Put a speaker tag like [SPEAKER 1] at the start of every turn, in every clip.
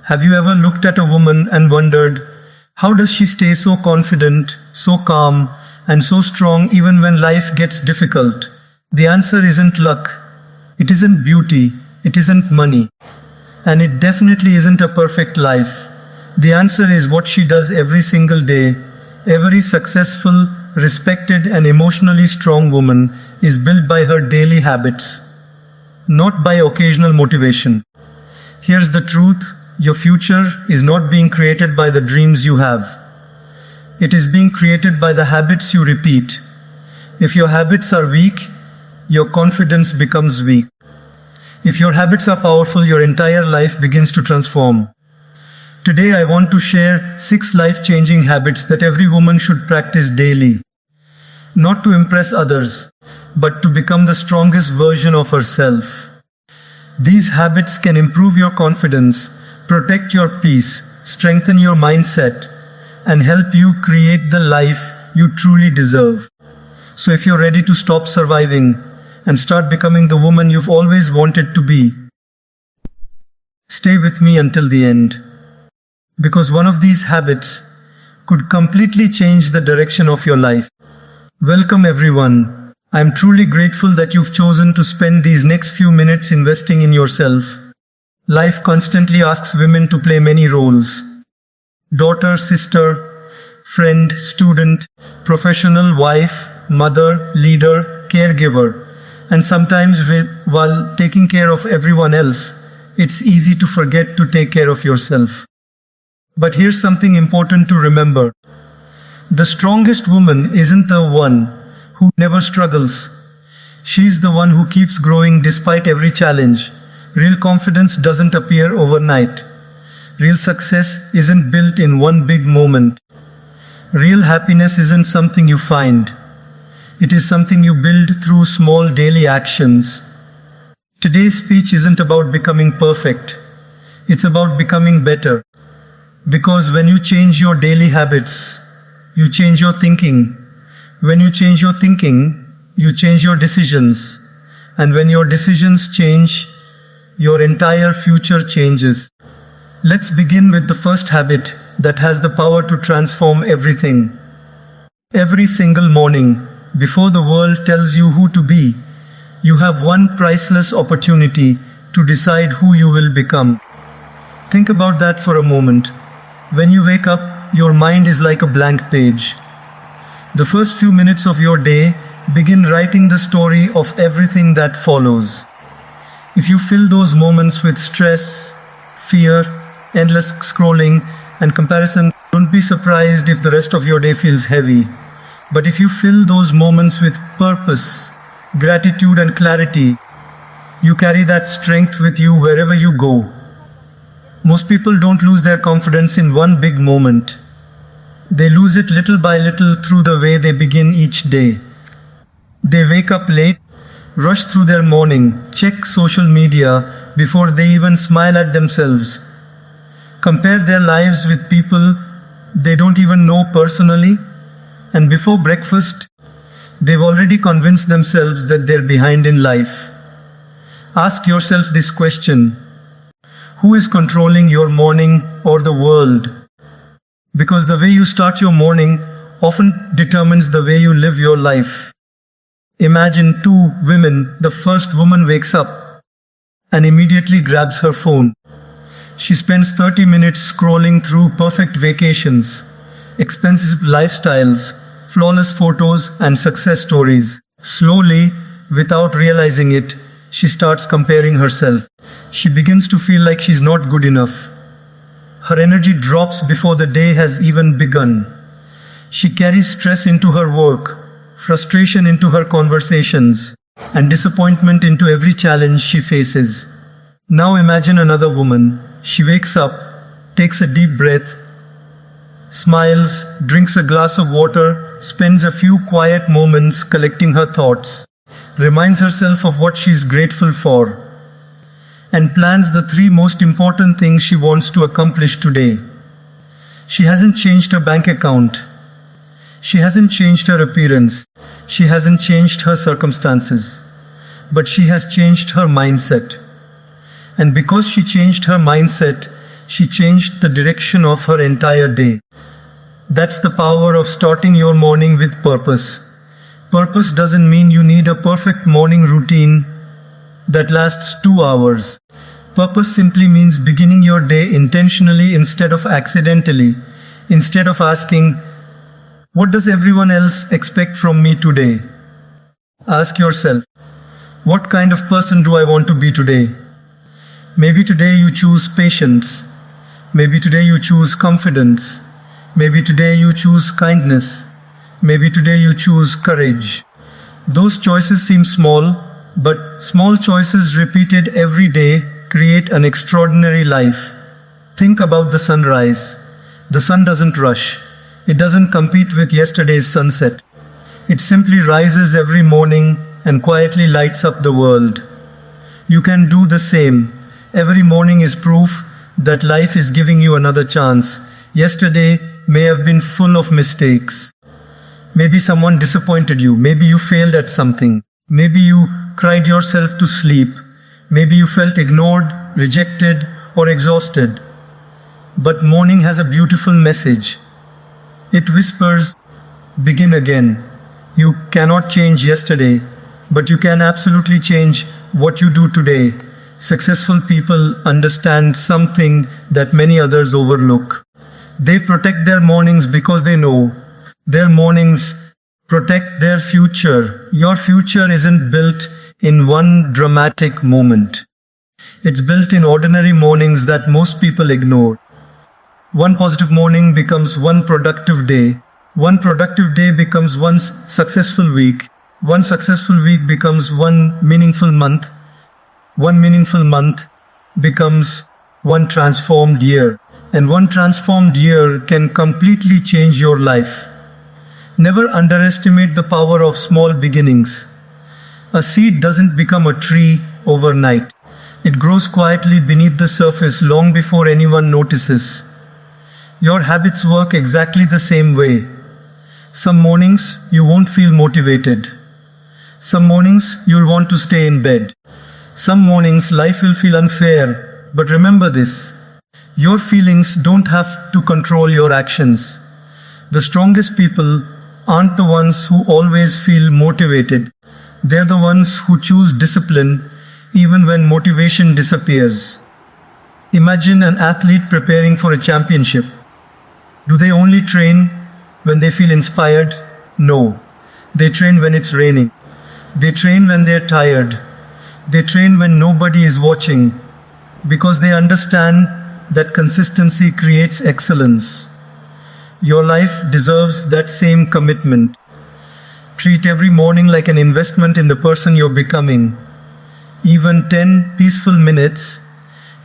[SPEAKER 1] Have you ever looked at a woman and wondered, how does she stay so confident, so calm, and so strong even when life gets difficult? The answer isn't luck. It isn't beauty. It isn't money. And it definitely isn't a perfect life. The answer is what she does every single day. Every successful, respected, and emotionally strong woman is built by her daily habits, not by occasional motivation. Here's the truth. Your future is not being created by the dreams you have. It is being created by the habits you repeat. If your habits are weak, your confidence becomes weak. If your habits are powerful, your entire life begins to transform. Today I want to share 6 life-changing habits that every woman should practice daily. Not to impress others, but to become the strongest version of herself. These habits can improve your confidence, protect your peace, strengthen your mindset, and help you create the life you truly deserve. So if you're ready to stop surviving and start becoming the woman you've always wanted to be, stay with me until the end. Because one of these habits could completely change the direction of your life. Welcome everyone. I'm truly grateful that you've chosen to spend these next few minutes investing in yourself. Life constantly asks women to play many roles. Daughter, sister, friend, student, professional, wife, mother, leader, caregiver. And sometimes while taking care of everyone else, it's easy to forget to take care of yourself. But here's something important to remember. The strongest woman isn't the one who never struggles. She's the one who keeps growing despite every challenge. Real confidence doesn't appear overnight. Real success isn't built in one big moment. Real happiness isn't something you find. It is something you build through small daily actions. Today's speech isn't about becoming perfect. It's about becoming better. Because when you change your daily habits, you change your thinking. When you change your thinking, you change your decisions. And when your decisions change, your entire future changes. Let's begin with the first habit that has the power to transform everything. Every single morning, before the world tells you who to be, you have one priceless opportunity to decide who you will become. Think about that for a moment. When you wake up, your mind is like a blank page. The first few minutes of your day begin writing the story of everything that follows. If you fill those moments with stress, fear, endless scrolling, and comparison, don't be surprised if the rest of your day feels heavy. But if you fill those moments with purpose, gratitude, and clarity, you carry that strength with you wherever you go. Most people don't lose their confidence in one big moment. They lose it little by little through the way they begin each day. They wake up late, rush through their morning, check social media before they even smile at themselves, compare their lives with people they don't even know personally, and before breakfast, they've already convinced themselves that they're behind in life. Ask yourself this question: who is controlling your morning or the world? Because the way you start your morning often determines the way you live your life. Imagine 2 women. The first woman wakes up and immediately grabs her phone. She spends 30 minutes scrolling through perfect vacations, expensive lifestyles, flawless photos, and success stories. Slowly, without realizing it, she starts comparing herself. She begins to feel like she's not good enough. Her energy drops before the day has even begun. She carries stress into her work, frustration into her conversations, and disappointment into every challenge she faces. Now imagine another woman. She wakes up, takes a deep breath, smiles, drinks a glass of water, spends a few quiet moments collecting her thoughts, reminds herself of what she's grateful for, and plans the 3 most important things she wants to accomplish today. She hasn't changed her bank account. She hasn't changed her appearance. She hasn't changed her circumstances. But she has changed her mindset. And because she changed her mindset, she changed the direction of her entire day. That's the power of starting your morning with purpose. Purpose doesn't mean you need a perfect morning routine that lasts 2 hours. Purpose simply means beginning your day intentionally instead of accidentally. Instead of asking, "What does everyone else expect from me today?" Ask yourself, "What kind of person do I want to be today?" Maybe today you choose patience. Maybe today you choose confidence. Maybe today you choose kindness. Maybe today you choose courage. Those choices seem small, but small choices repeated every day create an extraordinary life. Think about the sunrise. The sun doesn't rush. It doesn't compete with yesterday's sunset. It simply rises every morning and quietly lights up the world. You can do the same. Every morning is proof that life is giving you another chance. Yesterday may have been full of mistakes. Maybe someone disappointed you. Maybe you failed at something. Maybe you cried yourself to sleep. Maybe you felt ignored, rejected, or exhausted. But morning has a beautiful message. It whispers, "Begin again." You cannot change yesterday, but you can absolutely change what you do today. Successful people understand something that many others overlook. They protect their mornings because they know their mornings protect their future. Your future isn't built in one dramatic moment. It's built in ordinary mornings that most people ignore. One positive morning becomes one productive day. One productive day becomes one successful week. One successful week becomes one meaningful month. One meaningful month becomes one transformed year. And one transformed year can completely change your life. Never underestimate the power of small beginnings. A seed doesn't become a tree overnight. It grows quietly beneath the surface long before anyone notices. Your habits work exactly the same way. Some mornings you won't feel motivated. Some mornings you'll want to stay in bed. Some mornings life will feel unfair. But remember this, your feelings don't have to control your actions. The strongest people aren't the ones who always feel motivated. They're the ones who choose discipline even when motivation disappears. Imagine an athlete preparing for a championship. Do they only train when they feel inspired? No. They train when it's raining. They train when they're tired. They train when nobody is watching, because they understand that consistency creates excellence. Your life deserves that same commitment. Treat every morning like an investment in the person you're becoming. Even 10 peaceful minutes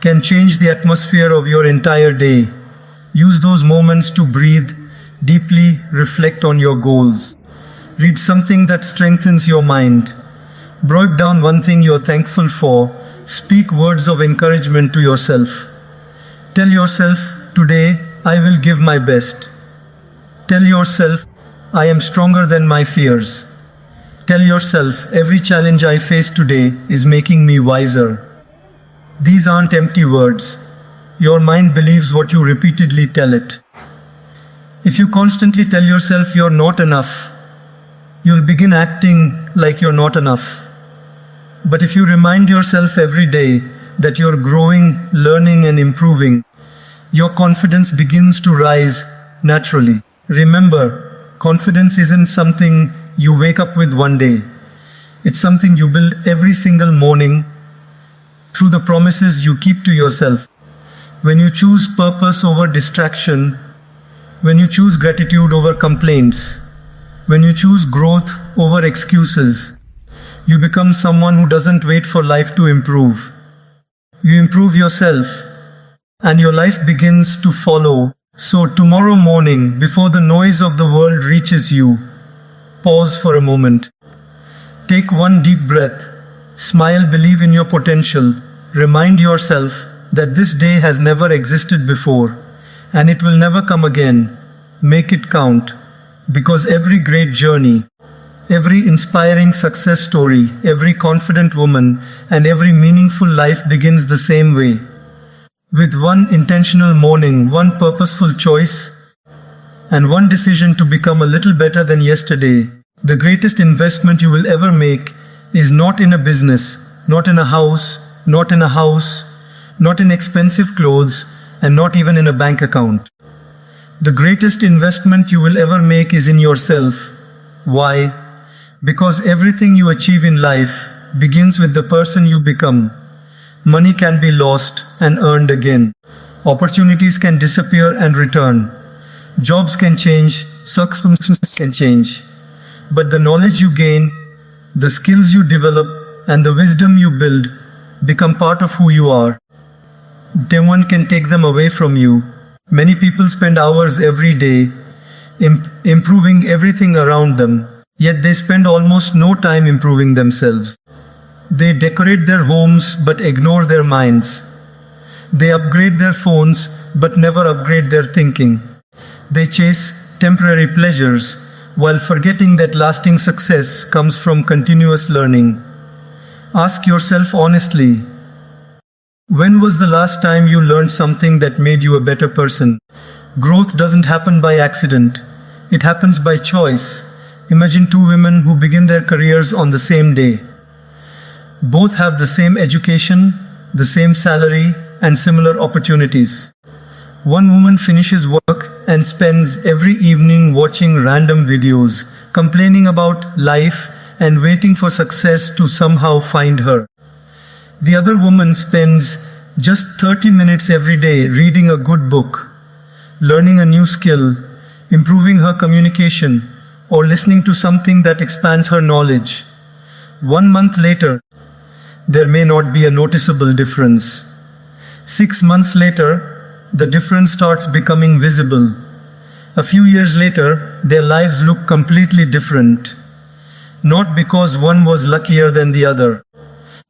[SPEAKER 1] can change the atmosphere of your entire day. Use those moments to breathe deeply, reflect on your goals. Read something that strengthens your mind. Write down one thing you're thankful for. Speak words of encouragement to yourself. Tell yourself, "Today I will give my best." Tell yourself, "I am stronger than my fears." Tell yourself, "Every challenge I face today is making me wiser." These aren't empty words. Your mind believes what you repeatedly tell it. If you constantly tell yourself you're not enough, you'll begin acting like you're not enough. But if you remind yourself every day that you're growing, learning, and improving, your confidence begins to rise naturally. Remember, confidence isn't something you wake up with one day. It's something you build every single morning through the promises you keep to yourself. When you choose purpose over distraction, when you choose gratitude over complaints, when you choose growth over excuses, you become someone who doesn't wait for life to improve. You improve yourself, and your life begins to follow. So tomorrow morning, before the noise of the world reaches you, pause for a moment. Take one deep breath. Smile, believe in your potential. Remind yourself that this day has never existed before, and it will never come again. Make it count, because every great journey, every inspiring success story, every confident woman, and every meaningful life begins the same way. With one intentional morning, one purposeful choice, and one decision to become a little better than yesterday, the greatest investment you will ever make is not in a business, not in a house, not in expensive clothes, and not even in a bank account. The greatest investment you will ever make is in yourself. Why? Because everything you achieve in life begins with the person you become. Money can be lost and earned again. Opportunities can disappear and return. Jobs can change, circumstances can change. But the knowledge you gain, the skills you develop, and the wisdom you build become part of who you are. No one can take them away from you. Many people spend hours every day improving everything around them, yet they spend almost no time improving themselves. They decorate their homes but ignore their minds. They upgrade their phones but never upgrade their thinking. They chase temporary pleasures while forgetting that lasting success comes from continuous learning. Ask yourself honestly, when was the last time you learned something that made you a better person? Growth doesn't happen by accident. It happens by choice. Imagine two women who begin their careers on the same day. Both have the same education, the same salary, and similar opportunities. One woman finishes work and spends every evening watching random videos, complaining about life and waiting for success to somehow find her. The other woman spends just 30 minutes every day reading a good book, learning a new skill, improving her communication, or listening to something that expands her knowledge. 1 month later, there may not be a noticeable difference. 6 months later, the difference starts becoming visible. A few years later, their lives look completely different. Not because one was luckier than the other,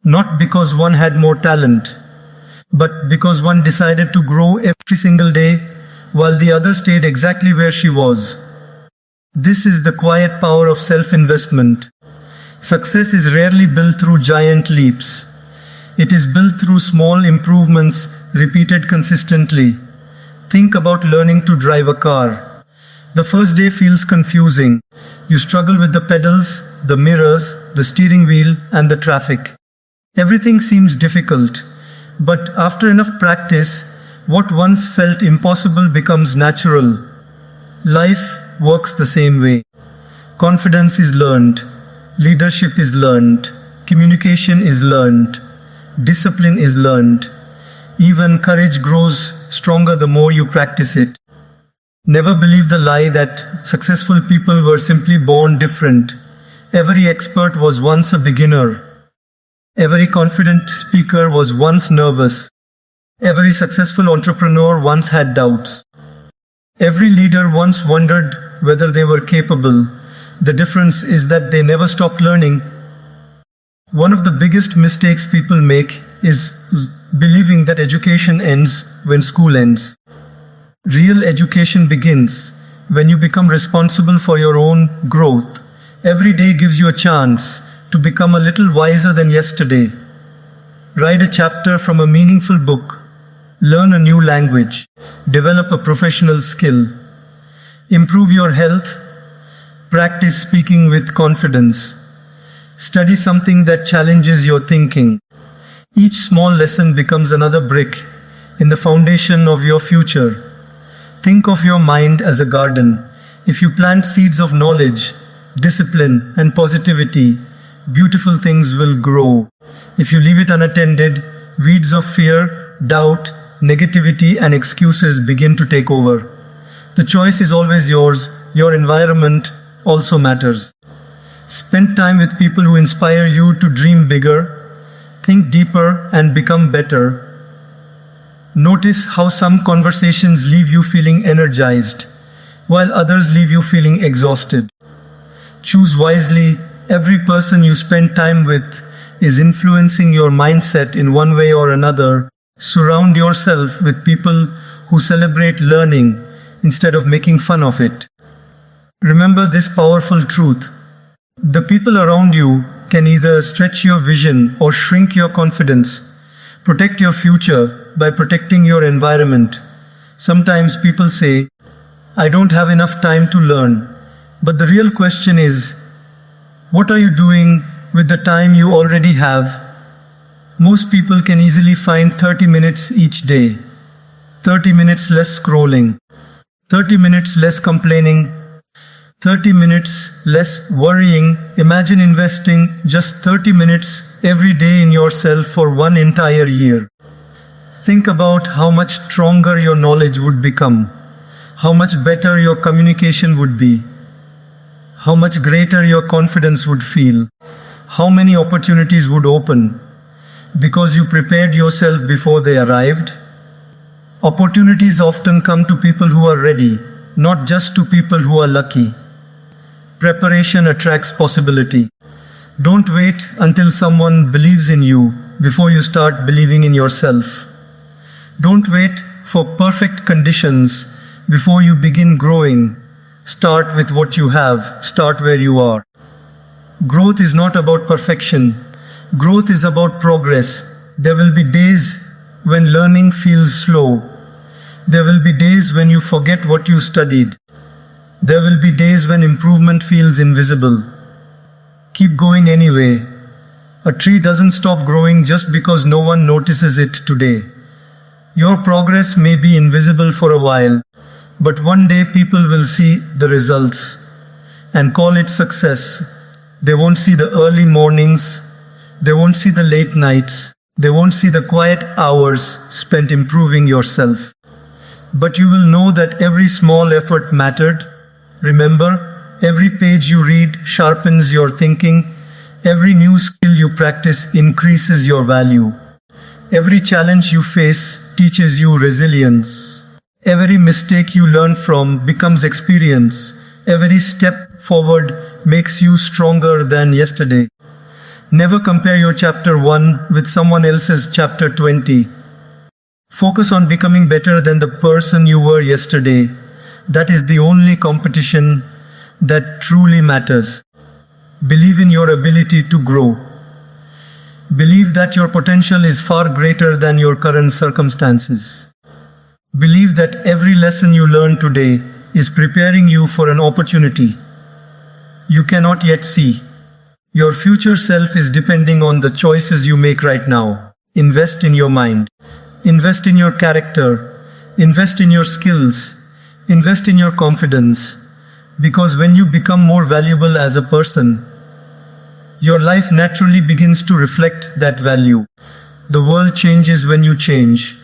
[SPEAKER 1] not because one had more talent, but because one decided to grow every single day while the other stayed exactly where she was. This is the quiet power of self-investment. Success is rarely built through giant leaps. It is built through small improvements repeated consistently. Think about learning to drive a car. The first day feels confusing. You struggle with the pedals, the mirrors, the steering wheel, and the traffic. Everything seems difficult, but after enough practice, what once felt impossible becomes natural. Life works the same way. Confidence is learned, leadership is learned, communication is learned, discipline is learned. Even courage grows stronger the more you practice it. Never believe the lie that successful people were simply born different. Every expert was once a beginner. Every confident speaker was once nervous. Every successful entrepreneur once had doubts. Every leader once wondered whether they were capable. The difference is that they never stopped learning. One of the biggest mistakes people make is believing that education ends when school ends. Real education begins when you become responsible for your own growth. Every day gives you a chance to become a little wiser than yesterday. Write a chapter from a meaningful book. Learn a new language. Develop a professional skill. Improve your health. Practice speaking with confidence. Study something that challenges your thinking. Each small lesson becomes another brick in the foundation of your future. Think of your mind as a garden. If you plant seeds of knowledge, discipline, and positivity, beautiful things will grow. If you leave it unattended, weeds of fear, doubt, negativity, and excuses begin to take over. The choice is always yours. Your environment also matters. Spend time with people who inspire you to dream bigger, think deeper, and become better. Notice how some conversations leave you feeling energized, while others leave you feeling exhausted. Choose wisely. Every person you spend time with is influencing your mindset in one way or another. Surround yourself with people who celebrate learning instead of making fun of it. Remember this powerful truth. The people around you can either stretch your vision or shrink your confidence. Protect your future by protecting your environment. Sometimes people say, I don't have enough time to learn. But the real question is, what are you doing with the time you already have? Most people can easily find 30 minutes each day. 30 minutes less scrolling. 30 minutes less complaining. 30 minutes less worrying. Imagine investing just 30 minutes every day in yourself for one entire year. Think about how much stronger your knowledge would become, how much better your communication would be, how much greater your confidence would feel, how many opportunities would open because you prepared yourself before they arrived. Opportunities often come to people who are ready, not just to people who are lucky. Preparation attracts possibility. Don't wait until someone believes in you before you start believing in yourself. Don't wait for perfect conditions before you begin growing. Start with what you have. Start where you are. Growth is not about perfection. Growth is about progress. There will be days when learning feels slow. There will be days when you forget what you studied. There will be days when improvement feels invisible. Keep going anyway. A tree doesn't stop growing just because no one notices it today. Your progress may be invisible for a while, but one day people will see the results and call it success. They won't see the early mornings. They won't see the late nights. They won't see the quiet hours spent improving yourself. But you will know that every small effort mattered. Remember, every page you read sharpens your thinking. Every new skill you practice increases your value. Every challenge you face teaches you resilience. Every mistake you learn from becomes experience. Every step forward makes you stronger than yesterday. Never compare your chapter 1 with someone else's chapter 20. Focus on becoming better than the person you were yesterday. That is the only competition that truly matters. Believe in your ability to grow. Believe that your potential is far greater than your current circumstances. Believe that every lesson you learn today is preparing you for an opportunity you cannot yet see. Your future self is depending on the choices you make right now. Invest in your mind. Invest in your character. Invest in your skills. Invest in your confidence. Because when you become more valuable as a person, your life naturally begins to reflect that value. The world changes when you change.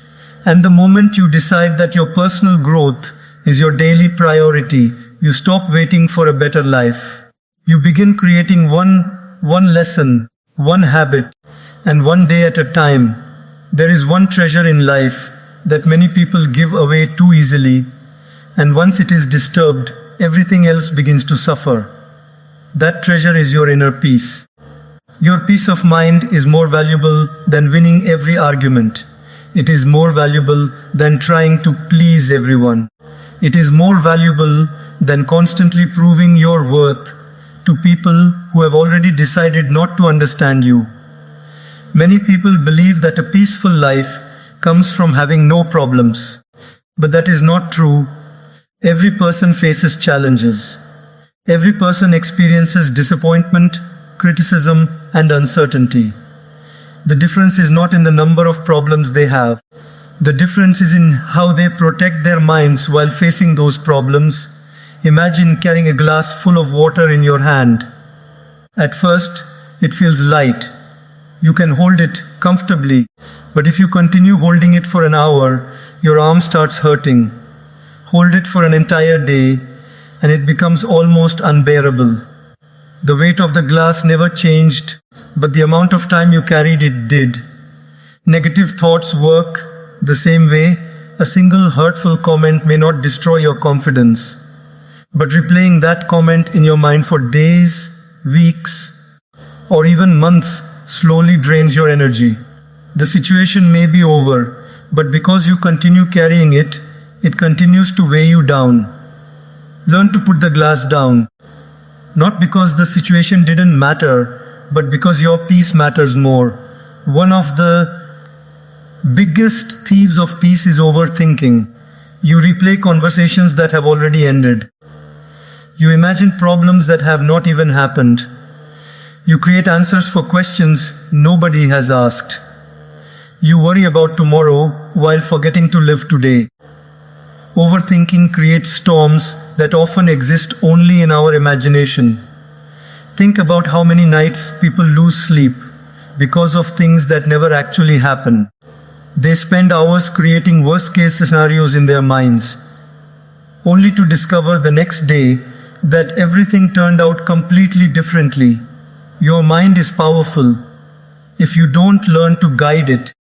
[SPEAKER 1] And the moment you decide that your personal growth is your daily priority, you stop waiting for a better life. You begin creating one lesson, one habit, and one day at a time. There is one treasure in life that many people give away too easily, and once it is disturbed, everything else begins to suffer. That treasure is your inner peace. Your peace of mind is more valuable than winning every argument. It is more valuable than trying to please everyone. It is more valuable than constantly proving your worth to people who have already decided not to understand you. Many people believe that a peaceful life comes from having no problems. But that is not true. Every person faces challenges. Every person experiences disappointment, criticism, and uncertainty. The difference is not in the number of problems they have. The difference is in how they protect their minds while facing those problems. Imagine carrying a glass full of water in your hand. At first, it feels light. You can hold it comfortably, but if you continue holding it for an hour, your arm starts hurting. Hold it for an entire day, and it becomes almost unbearable. The weight of the glass never changed, but the amount of time you carried it did. Negative thoughts work the same way. A single hurtful comment may not destroy your confidence, but replaying that comment in your mind for days, weeks, or even months slowly drains your energy. The situation may be over, but because you continue carrying it, it continues to weigh you down. Learn to put the glass down, not because the situation didn't matter, but because your peace matters more. One of the Biggest thieves of peace is overthinking. You replay conversations that have already ended. You imagine problems that have not even happened. You create answers for questions nobody has asked. You worry about tomorrow while forgetting to live today. Overthinking creates storms that often exist only in our imagination. Think about how many nights people lose sleep because of things that never actually happen. They spend hours creating worst-case scenarios in their minds, only to discover the next day that everything turned out completely differently. Your mind is powerful. If you don't learn to guide it,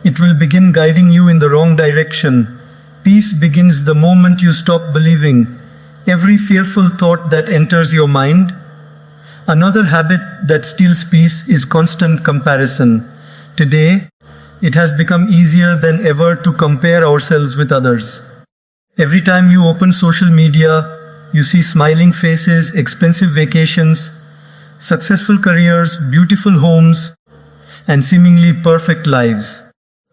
[SPEAKER 1] it will begin guiding you in the wrong direction. Peace begins the moment you stop believing every fearful thought that enters your mind. Another habit that steals peace is constant comparison. Today, it has become easier than ever to compare ourselves with others. Every time you open social media, you see smiling faces, expensive vacations, successful careers, beautiful homes, and seemingly perfect lives.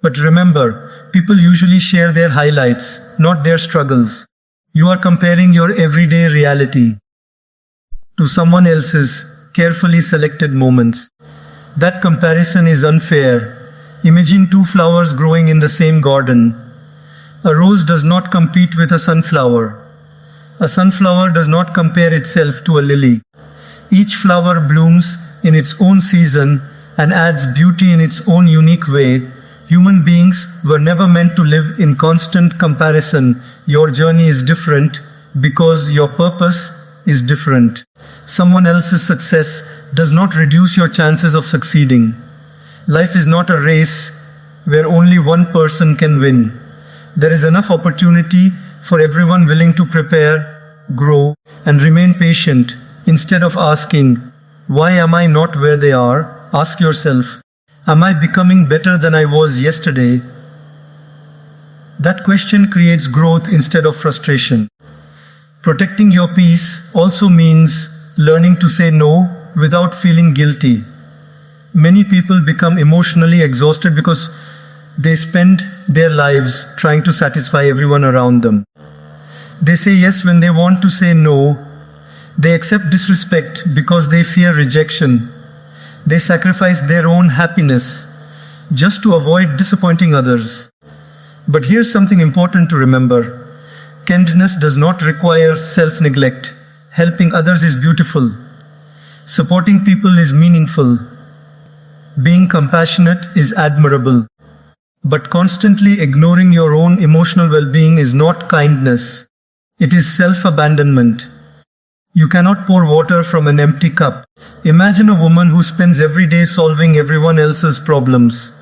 [SPEAKER 1] But remember, people usually share their highlights, not their struggles. You are comparing your everyday reality to someone else's carefully selected moments. That comparison is unfair. Imagine two flowers growing in the same garden. A rose does not compete with a sunflower. A sunflower does not compare itself to a lily. Each flower blooms in its own season and adds beauty in its own unique way. Human beings were never meant to live in constant comparison. Your journey is different because your purpose is different. Someone else's success does not reduce your chances of succeeding. Life is not a race where only one person can win. There is enough opportunity for everyone willing to prepare, grow, and remain patient. Instead of asking, "Why am I not where they are?" ask yourself, "Am I becoming better than I was yesterday?" That question creates growth instead of frustration. Protecting your peace also means learning to say no without feeling guilty. Many people become emotionally exhausted because they spend their lives trying to satisfy everyone around them. They say yes when they want to say no. They accept disrespect because they fear rejection. They sacrifice their own happiness just to avoid disappointing others. But here's something important to remember. Kindness does not require self-neglect. Helping others is beautiful. Supporting people is meaningful. Being compassionate is admirable. But constantly ignoring your own emotional well-being is not kindness. It is self-abandonment. You cannot pour water from an empty cup. Imagine a woman who spends every day solving everyone else's problems.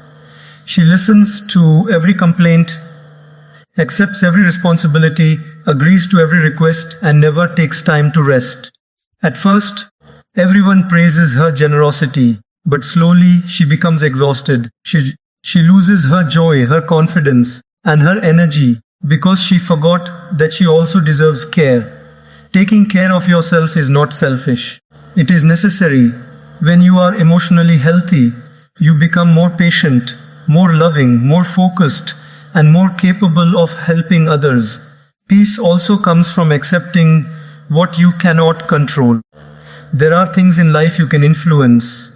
[SPEAKER 1] She listens to every complaint, accepts every responsibility, agrees to every request, and never takes time to rest. At first, everyone praises her generosity, but slowly she becomes exhausted. She loses her joy, her confidence, and her energy because she forgot that she also deserves care. Taking care of yourself is not selfish. It is necessary. When you are emotionally healthy, you become more patient, more loving, more focused, and more capable of helping others. Peace also comes from accepting what you cannot control. There are things in life you can influence.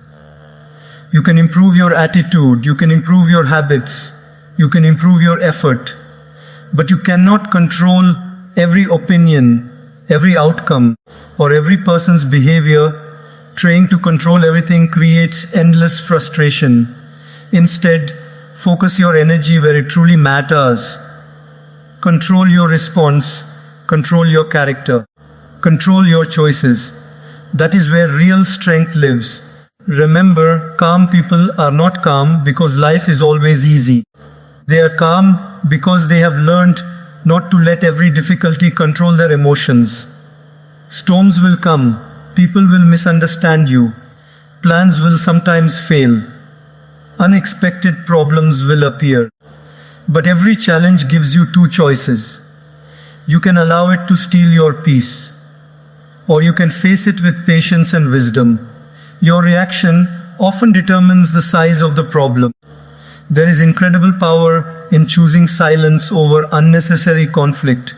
[SPEAKER 1] You can improve your attitude, you can improve your habits, you can improve your effort, but you cannot control every opinion, every outcome, or every person's behavior. Trying to control everything creates endless frustration. Instead, focus your energy where it truly matters. Control your response, control your character, control your choices. That is where real strength lives. Remember, calm people are not calm because life is always easy. They are calm because they have learned not to let every difficulty control their emotions. Storms will come, people will misunderstand you, plans will sometimes fail, unexpected problems will appear. But every challenge gives you two choices. You can allow it to steal your peace, or you can face it with patience and wisdom. Your reaction often determines the size of the problem. There is incredible power in choosing silence over unnecessary conflict.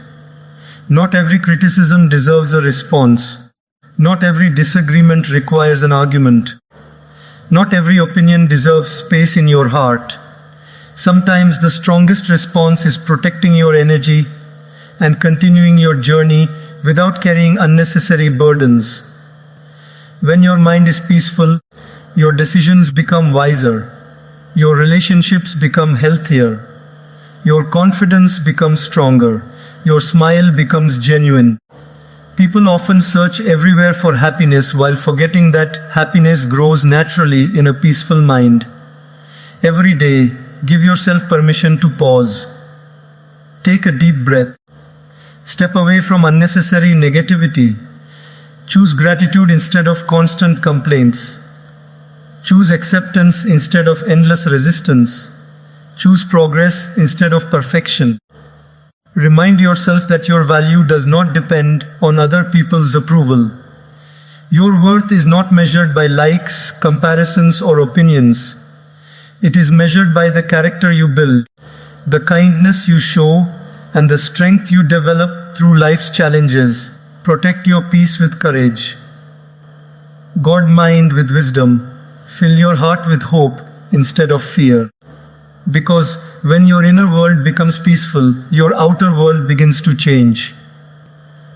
[SPEAKER 1] Not every criticism deserves a response. Not every disagreement requires an argument. Not every opinion deserves space in your heart. Sometimes the strongest response is protecting your energy and continuing your journey without carrying unnecessary burdens. When your mind is peaceful, your decisions become wiser, your relationships become healthier, your confidence becomes stronger, your smile becomes genuine. People often search everywhere for happiness while forgetting that happiness grows naturally in a peaceful mind. Every day, give yourself permission to pause. Take a deep breath. Step away from unnecessary negativity. Choose gratitude instead of constant complaints. Choose acceptance instead of endless resistance. Choose progress instead of perfection. Remind yourself that your value does not depend on other people's approval. Your worth is not measured by likes, comparisons, or opinions. It is measured by the character you build, the kindness you show, and the strength you develop through life's challenges. Protect your peace with courage. Guard mind with wisdom. Fill your heart with hope instead of fear. Because when your inner world becomes peaceful, your outer world begins to change.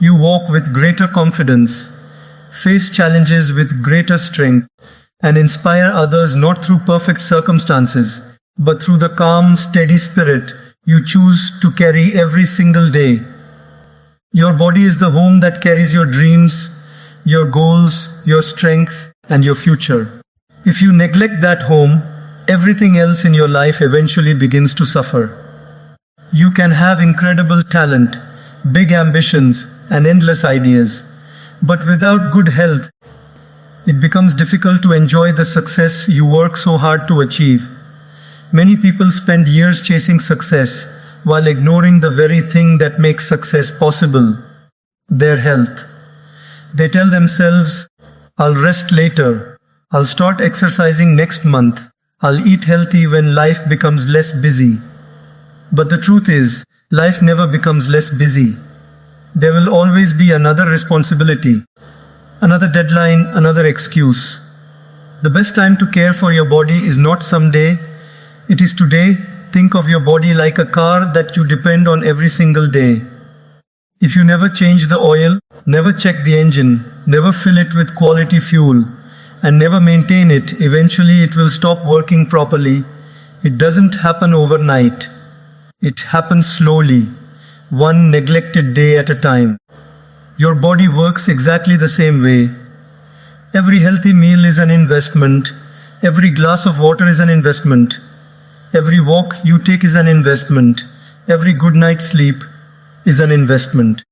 [SPEAKER 1] You walk with greater confidence, face challenges with greater strength, and inspire others not through perfect circumstances, but through the calm, steady spirit you choose to carry every single day. Your body is the home that carries your dreams, your goals, your strength, and your future. If you neglect that home, everything else in your life eventually begins to suffer. You can have incredible talent, big ambitions, and endless ideas, but without good health, it becomes difficult to enjoy the success you work so hard to achieve. Many people spend years chasing success while ignoring the very thing that makes success possible: their health. They tell themselves, "I'll rest later, I'll start exercising next month, I'll eat healthy when life becomes less busy." But the truth is, life never becomes less busy. There will always be another responsibility, another deadline, another excuse. The best time to care for your body is not someday, it is today. Think of your body like a car that you depend on every single day. If you never change the oil, never check the engine, never fill it with quality fuel, and never maintain it, eventually it will stop working properly. It doesn't happen overnight. It happens slowly, one neglected day at a time. Your body works exactly the same way. Every healthy meal is an investment. Every glass of water is an investment. Every walk you take is an investment. Every good night's sleep is an investment.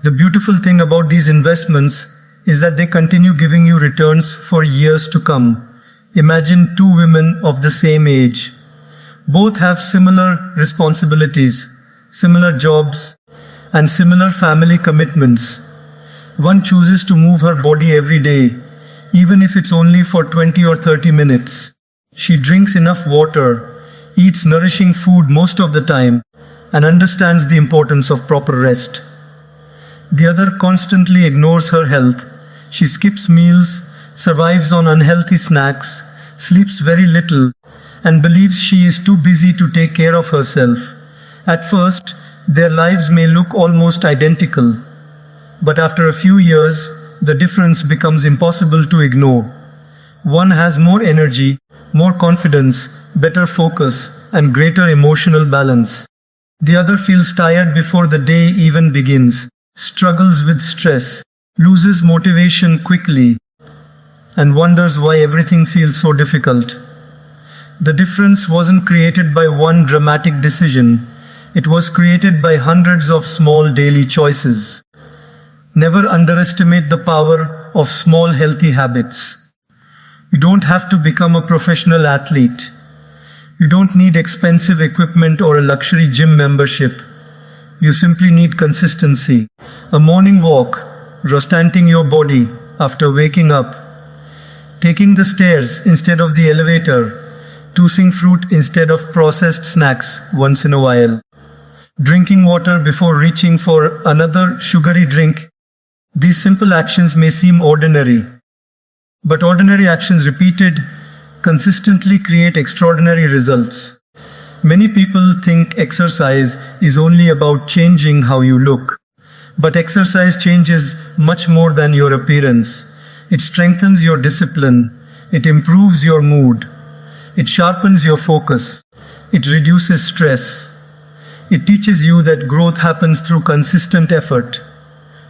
[SPEAKER 1] The beautiful thing about these investments is that they continue giving you returns for years to come. Imagine two women of the same age. Both have similar responsibilities, similar jobs, and similar family commitments. One chooses to move her body every day, even if it's only for 20 or 30 minutes. She drinks enough water, eats nourishing food most of the time, and understands the importance of proper rest. The other constantly ignores her health. She skips meals, survives on unhealthy snacks, sleeps very little, and believes she is too busy to take care of herself. At first, their lives may look almost identical, but after a few years, the difference becomes impossible to ignore. One has more energy, more confidence, better focus, and greater emotional balance. The other feels tired before the day even begins, struggles with stress, loses motivation quickly, and wonders why everything feels so difficult. The difference wasn't created by one dramatic decision. It was created by hundreds of small daily choices. Never underestimate the power of small healthy habits. You don't have to become a professional athlete. You don't need expensive equipment or a luxury gym membership. You simply need consistency. A morning walk, rotating your body after waking up, taking the stairs instead of the elevator, choosing fruit instead of processed snacks once in a while, drinking water before reaching for another sugary drink. These simple actions may seem ordinary, but ordinary actions repeated consistently create extraordinary results. Many people think exercise is only about changing how you look, but exercise changes much more than your appearance. It strengthens your discipline, it improves your mood, it sharpens your focus, it reduces stress. It teaches you that growth happens through consistent effort.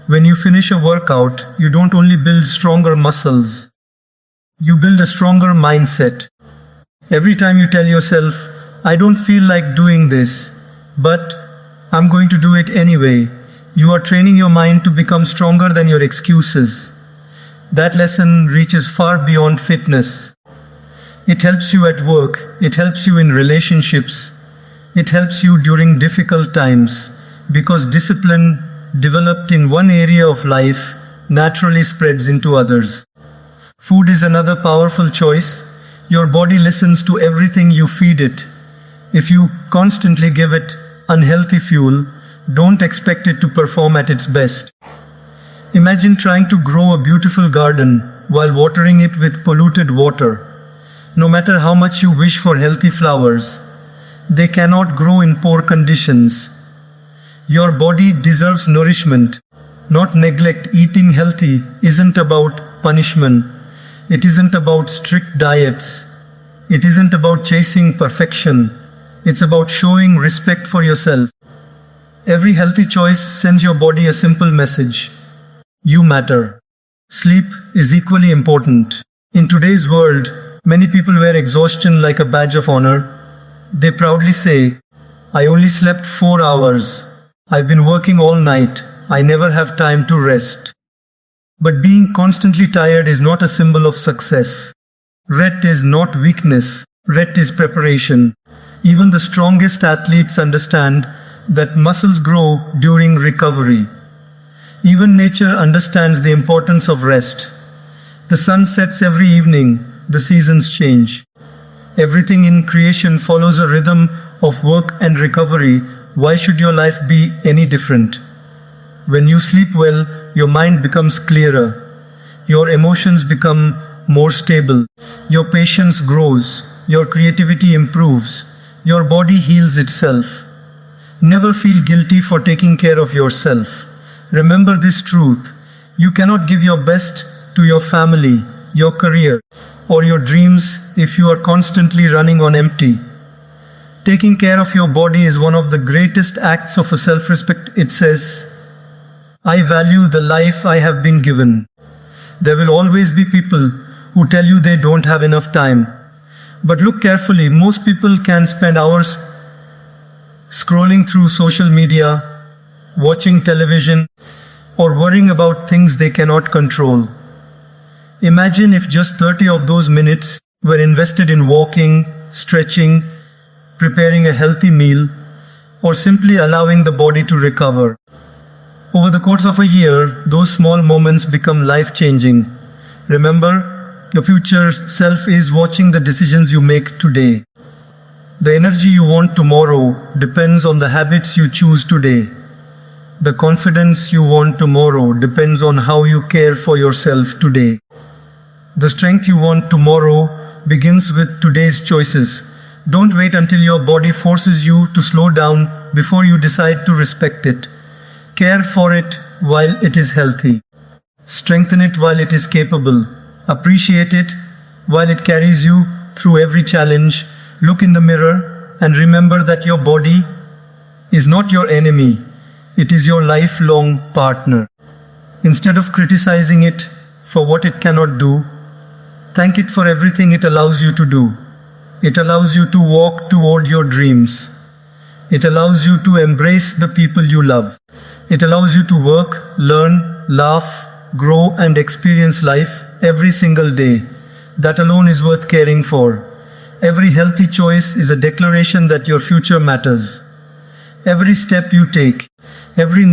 [SPEAKER 1] When you finish a workout, you don't only build stronger muscles, you build a stronger mindset. Every time you tell yourself, I don't feel like doing this, but I'm going to do it anyway, you are training your mind to become stronger than your excuses. That lesson reaches far beyond fitness. It helps you at work, it helps you in relationships, it helps you during difficult times, because discipline developed in one area of life naturally spreads into others. Food is another powerful choice. Your body listens to everything you feed it. If you constantly give it unhealthy fuel, don't expect it to perform at its best. Imagine trying to grow a beautiful garden while watering it with polluted water. No matter how much you wish for healthy flowers, they cannot grow in poor conditions. Your body deserves nourishment, not neglect. Eating healthy isn't about punishment. It isn't about strict diets. It isn't about chasing perfection. It's about showing respect for yourself. Every healthy choice sends your body a simple message. You matter. Sleep is equally important. In today's world, many people wear exhaustion like a badge of honor. They proudly say, I only slept 4 hours. I've been working all night. I never have time to rest. But being constantly tired is not a symbol of success. Rest is not weakness. Rest is preparation. Even the strongest athletes understand that muscles grow during recovery. Even nature understands the importance of rest. The sun sets every evening, the seasons change. Everything in creation follows a rhythm of work and recovery. Why should your life be any different? When you sleep well, your mind becomes clearer. Your emotions become more stable. Your patience grows. Your creativity improves. Your body heals itself. Never feel guilty for taking care of yourself. Remember this truth. You cannot give your best to your family, your career, or your dreams if you are constantly running on empty. Taking care of your body is one of the greatest acts of self-respect. It says, I value the life I have been given. There will always be people who tell you they don't have enough time. But look carefully, most people can spend hours scrolling through social media, watching television, or worrying about things they cannot control. Imagine if just 30 of those minutes were invested in walking, stretching, preparing a healthy meal, or simply allowing the body to recover. Over the course of a year, those small moments become life-changing. Remember, your future self is watching the decisions you make today. The energy you want tomorrow depends on the habits you choose today. The confidence you want tomorrow depends on how you care for yourself today. The strength you want tomorrow begins with today's choices. Don't wait until your body forces you to slow down before you decide to respect it. Care for it while it is healthy. Strengthen it while it is capable. Appreciate it while it carries you through every challenge. Look in the mirror and remember that your body is not your enemy. It is your lifelong partner. Instead of criticizing it for what it cannot do, thank it for everything it allows you to do. It allows you to walk toward your dreams. It allows you to embrace the people you love. It allows you to work, learn, laugh, grow, and experience life every single day. That alone is worth caring for. Every healthy choice is a declaration that your future matters. Every step you take, every